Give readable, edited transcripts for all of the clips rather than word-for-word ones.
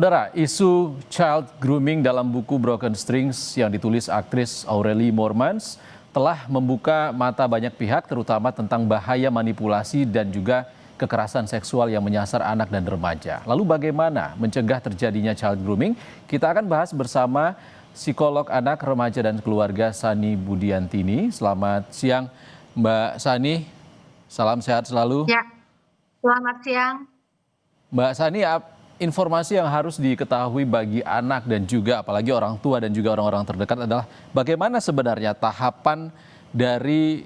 Saudara, isu child grooming dalam buku Broken Strings yang ditulis aktris Aurelie Moormans telah membuka mata banyak pihak terutama tentang bahaya manipulasi dan juga kekerasan seksual yang menyasar anak dan remaja. Lalu bagaimana mencegah terjadinya child grooming? Kita akan bahas bersama psikolog anak, remaja dan keluarga Sani Budiantini. Selamat siang Mbak Sani, salam sehat selalu. Ya, selamat siang. Mbak Sani, informasi yang harus diketahui bagi anak dan juga apalagi orang tua dan juga orang-orang terdekat adalah bagaimana sebenarnya tahapan dari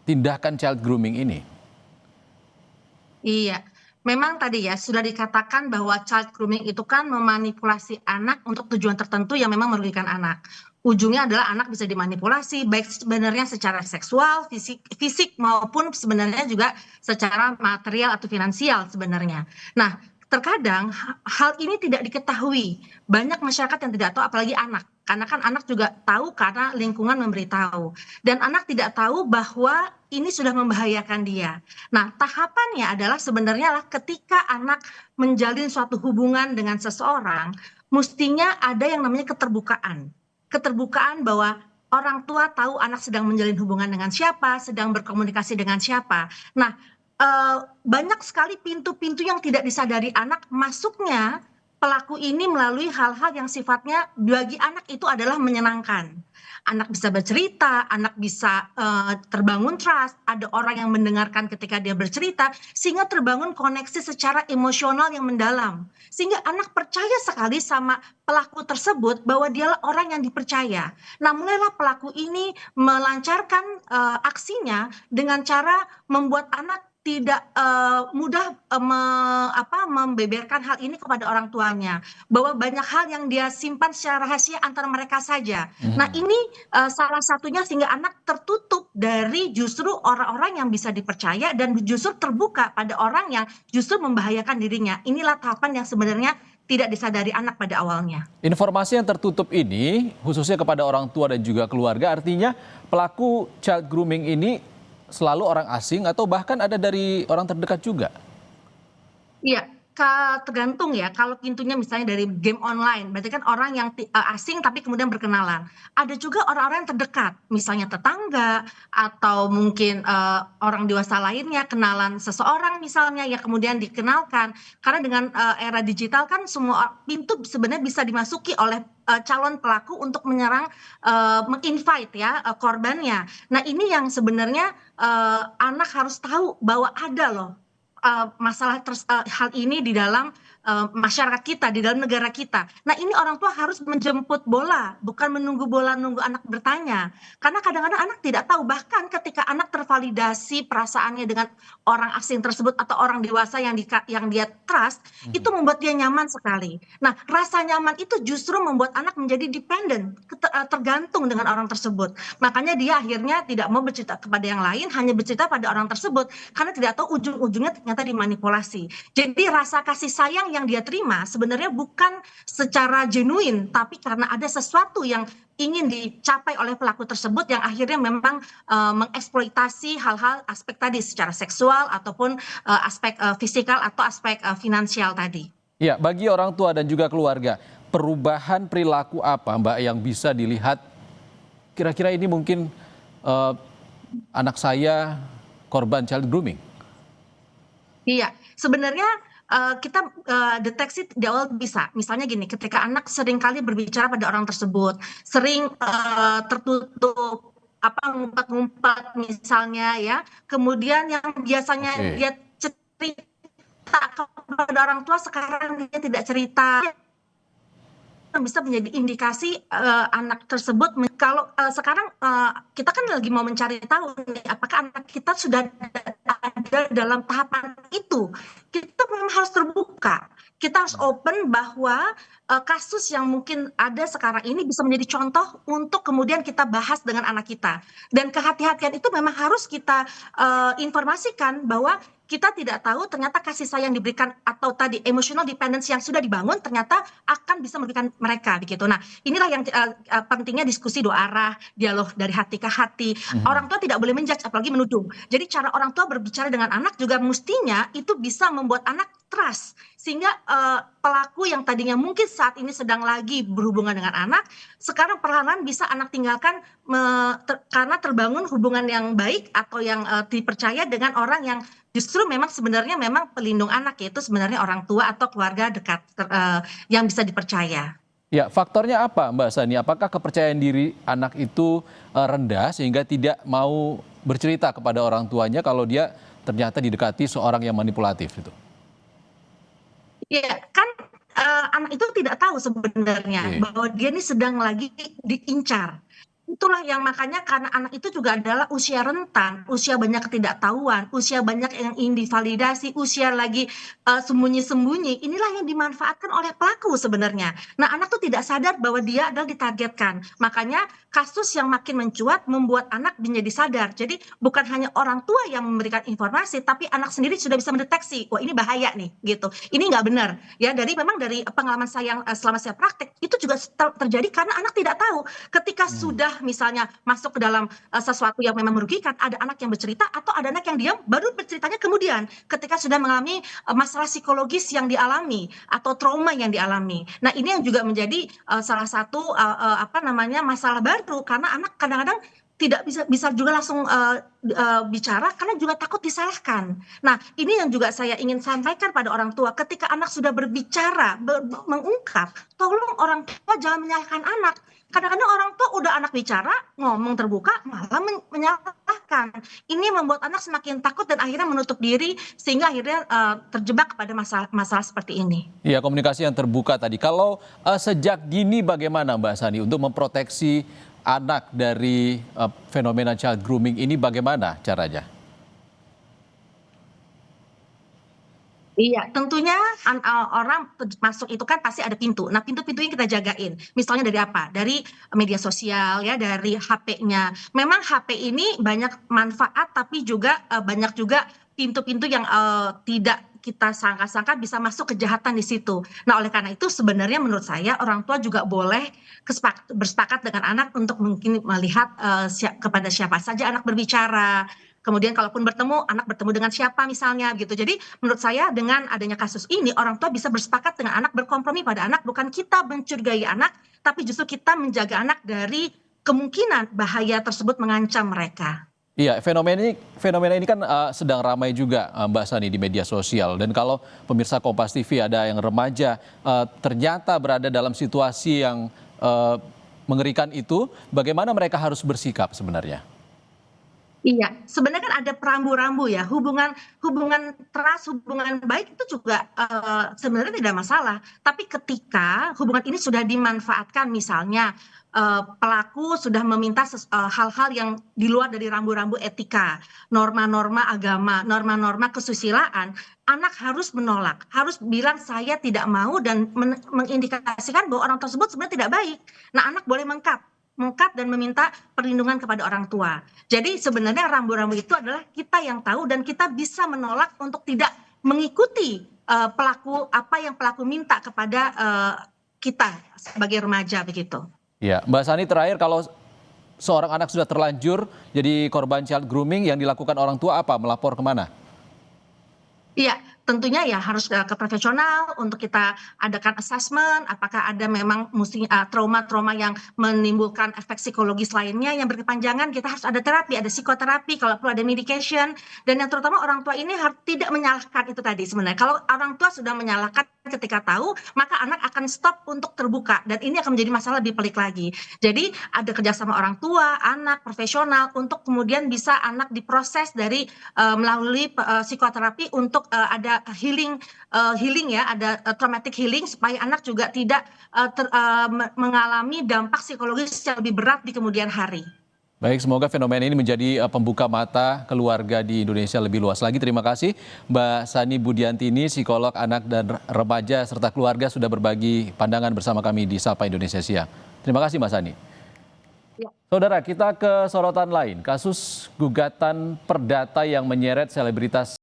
tindakan child grooming ini? Iya, memang tadi ya sudah dikatakan bahwa child grooming itu kan memanipulasi anak untuk tujuan tertentu yang memang merugikan anak. Ujungnya adalah anak bisa dimanipulasi baik sebenarnya secara seksual, fisik maupun sebenarnya juga secara material atau finansial sebenarnya. Nah, terkadang hal ini tidak diketahui. Banyak masyarakat yang tidak tahu apalagi anak. Karena kan anak juga tahu karena lingkungan memberitahu. Dan anak tidak tahu bahwa ini sudah membahayakan dia. Nah, tahapannya adalah sebenarnya lah ketika anak menjalin suatu hubungan dengan seseorang, mestinya ada yang namanya keterbukaan. Keterbukaan bahwa orang tua tahu anak sedang menjalin hubungan dengan siapa, sedang berkomunikasi dengan siapa. Nah, banyak sekali pintu-pintu yang tidak disadari anak masuknya pelaku ini melalui hal-hal yang sifatnya bagi anak itu adalah menyenangkan. Anak bisa bercerita, anak bisa terbangun trust, ada orang yang mendengarkan ketika dia bercerita, sehingga terbangun koneksi secara emosional yang mendalam. Sehingga anak percaya sekali sama pelaku tersebut bahwa dialah orang yang dipercaya. Nah, mulailah pelaku ini melancarkan aksinya dengan cara membuat anak tidak mudah membeberkan hal ini kepada orang tuanya, bahwa banyak hal yang dia simpan secara rahasia antara mereka saja. Nah, ini salah satunya sehingga anak tertutup dari justru orang-orang yang bisa dipercaya dan justru terbuka pada orang yang justru membahayakan dirinya. Inilah tahapan yang sebenarnya tidak disadari anak pada awalnya. Informasi yang tertutup ini khususnya kepada orang tua dan juga keluarga, artinya pelaku child grooming ini selalu orang asing atau bahkan ada dari orang terdekat juga? Iya, tergantung ya. Kalau pintunya misalnya dari game online, berarti kan orang yang asing tapi kemudian berkenalan. Ada juga orang-orang yang terdekat, misalnya tetangga atau mungkin orang dewasa lainnya kenalan seseorang misalnya ya kemudian dikenalkan. Karena dengan era digital kan semua pintu sebenarnya bisa dimasuki oleh calon pelaku untuk menyerang, menginvite ya korbannya. Nah, ini yang sebenarnya anak harus tahu bahwa ada loh masalah hal ini di dalam masyarakat kita, di dalam negara kita. Nah, ini orang tua harus menjemput bola, bukan menunggu bola, nunggu anak bertanya. Karena kadang-kadang anak tidak tahu, bahkan ketika anak tervalidasi perasaannya dengan orang asing tersebut atau orang dewasa yang dia trust, itu membuat dia nyaman sekali. Nah, rasa nyaman itu justru membuat anak menjadi dependent, tergantung dengan orang tersebut. Makanya dia akhirnya tidak mau bercerita kepada yang lain, hanya bercerita pada orang tersebut, karena tidak tahu ujung-ujungnya ternyata dimanipulasi. Jadi rasa kasih sayang yang dia terima sebenarnya bukan secara genuine, tapi karena ada sesuatu yang ingin dicapai oleh pelaku tersebut yang akhirnya memang mengeksploitasi hal-hal aspek tadi secara seksual ataupun aspek fisikal atau aspek finansial tadi. Ya, bagi orang tua dan juga keluarga, perubahan perilaku apa Mbak yang bisa dilihat kira-kira ini mungkin anak saya korban child grooming? Iya, sebenarnya kita deteksi di awal bisa. Misalnya gini, ketika anak seringkali berbicara pada orang tersebut, sering tertutup, ngumpet-ngumpet misalnya ya, kemudian yang biasanya dia cerita kepada orang tua sekarang dia tidak cerita, bisa menjadi indikasi anak tersebut. Kalau sekarang kita kan lagi mau mencari tahu nih, apakah anak kita sudah ada dalam tahapan itu. Kita memang harus terbuka, kita harus open bahwa kasus yang mungkin ada sekarang ini bisa menjadi contoh untuk kemudian kita bahas dengan anak kita. Dan kehati-hatian itu memang harus kita informasikan bahwa kita tidak tahu ternyata kasih sayang diberikan atau tadi emotional dependence yang sudah dibangun ternyata akan bisa merugikan mereka begitu. Nah, inilah yang pentingnya diskusi dua arah, dialog dari hati ke hati. Orang tua tidak boleh menjudge apalagi menuduh. Jadi cara orang tua berbicara dengan anak juga mestinya itu bisa membuat anak trust, sehingga pelaku yang tadinya mungkin saat ini sedang lagi berhubungan dengan anak, sekarang perlahan-lahan bisa anak tinggalkan karena terbangun hubungan yang baik atau yang dipercaya dengan orang yang justru memang sebenarnya memang pelindung anak, yaitu sebenarnya orang tua atau keluarga dekat yang bisa dipercaya. Ya, faktornya apa Mbak Sani? Apakah kepercayaan diri anak itu rendah sehingga tidak mau bercerita kepada orang tuanya kalau dia ternyata didekati seorang yang manipulatif itu? Iya, kan anak itu tidak tahu sebenarnya Oke. bahwa dia ini sedang lagi diincar. Itulah yang makanya karena anak itu juga adalah usia rentan, usia banyak ketidaktahuan, usia banyak yang ingin divalidasi, usia lagi sembunyi-sembunyi. Inilah yang dimanfaatkan oleh pelaku sebenarnya. Nah, anak tuh tidak sadar bahwa dia adalah ditargetkan. Makanya kasus yang makin mencuat membuat anak menjadi sadar. Jadi bukan hanya orang tua yang memberikan informasi, tapi anak sendiri sudah bisa mendeteksi, wah ini bahaya nih, gitu. Ini nggak benar. Ya, memang dari pengalaman saya yang selama saya praktek, itu juga terjadi karena anak tidak tahu. Ketika sudah misalnya masuk ke dalam sesuatu yang memang merugikan, ada anak yang bercerita atau ada anak yang diam, baru berceritanya kemudian ketika sudah mengalami masalah psikologis yang dialami atau trauma yang dialami. Nah, ini yang juga menjadi salah satu masalah baru karena anak kadang-kadang tidak bisa juga langsung bicara karena juga takut disalahkan. Nah, ini yang juga saya ingin sampaikan pada orang tua, ketika anak sudah berbicara, mengungkap, tolong orang tua jangan menyalahkan anak. Kadang-kadang orang tua udah anak bicara, ngomong terbuka, malah menyalahkan. Ini membuat anak semakin takut dan akhirnya menutup diri sehingga akhirnya terjebak pada masalah seperti ini. Iya, komunikasi yang terbuka tadi. Kalau sejak dini bagaimana Mbak Sani untuk memproteksi anak dari fenomena child grooming ini bagaimana caranya? Iya, tentunya orang masuk itu kan pasti ada pintu. Nah, pintu-pintunya kita jagain. Misalnya dari apa? Dari media sosial ya, dari HP-nya. Memang HP ini banyak manfaat, tapi juga banyak juga pintu-pintu yang tidak kita sangka-sangka bisa masuk kejahatan di situ. Nah, oleh karena itu sebenarnya menurut saya orang tua juga boleh bersepakat dengan anak untuk mungkin melihat kepada siapa saja anak berbicara. Kemudian kalaupun bertemu, anak bertemu dengan siapa misalnya gitu. Jadi menurut saya dengan adanya kasus ini, orang tua bisa bersepakat dengan anak, berkompromi pada anak, bukan kita mencurigai anak, tapi justru kita menjaga anak dari kemungkinan bahaya tersebut mengancam mereka. Iya, fenomena ini kan sedang ramai juga Mbak Sani di media sosial. Dan kalau pemirsa Kompas TV ada yang remaja ternyata berada dalam situasi yang mengerikan itu, bagaimana mereka harus bersikap sebenarnya? Iya, sebenarnya kan ada perambu-rambu ya, hubungan hubungan trust, hubungan baik itu juga sebenarnya tidak masalah. Tapi ketika hubungan ini sudah dimanfaatkan, misalnya pelaku sudah meminta hal-hal yang di luar dari rambu-rambu etika, norma-norma agama, norma-norma kesusilaan, anak harus menolak, harus bilang saya tidak mau dan mengindikasikan bahwa orang tersebut sebenarnya tidak baik. Nah, anak boleh mengkat dan meminta perlindungan kepada orang tua. Jadi sebenarnya rambu-rambu itu adalah kita yang tahu dan kita bisa menolak untuk tidak mengikuti pelaku apa yang pelaku minta kepada kita sebagai remaja begitu. Ya, Mbak Sani terakhir kalau seorang anak sudah terlanjur jadi korban child grooming yang dilakukan orang tua apa? Melapor kemana? Iya, tentunya ya harus ke profesional untuk kita adakan assessment, apakah ada memang trauma-trauma yang menimbulkan efek psikologis lainnya yang berkepanjangan, kita harus ada terapi, ada psikoterapi, kalau perlu ada medication, dan yang terutama orang tua ini harus tidak menyalahkan itu tadi sebenarnya. Kalau orang tua sudah menyalahkan ketika tahu, maka anak akan stop untuk terbuka, dan ini akan menjadi masalah lebih pelik lagi. Jadi ada kerjasama orang tua, anak, profesional, untuk kemudian bisa anak diproses dari melalui psikoterapi untuk ada healing ya, ada traumatic healing supaya anak juga tidak mengalami dampak psikologis yang lebih berat di kemudian hari. Baik, semoga fenomena ini menjadi pembuka mata keluarga di Indonesia lebih luas lagi. Terima kasih Mbak Sani Budiantini, psikolog anak dan remaja serta keluarga sudah berbagi pandangan bersama kami di Sapa Indonesia Siang. Terima kasih Mbak Sani. Ya. Saudara, kita ke sorotan lain. Kasus gugatan perdata yang menyeret selebritas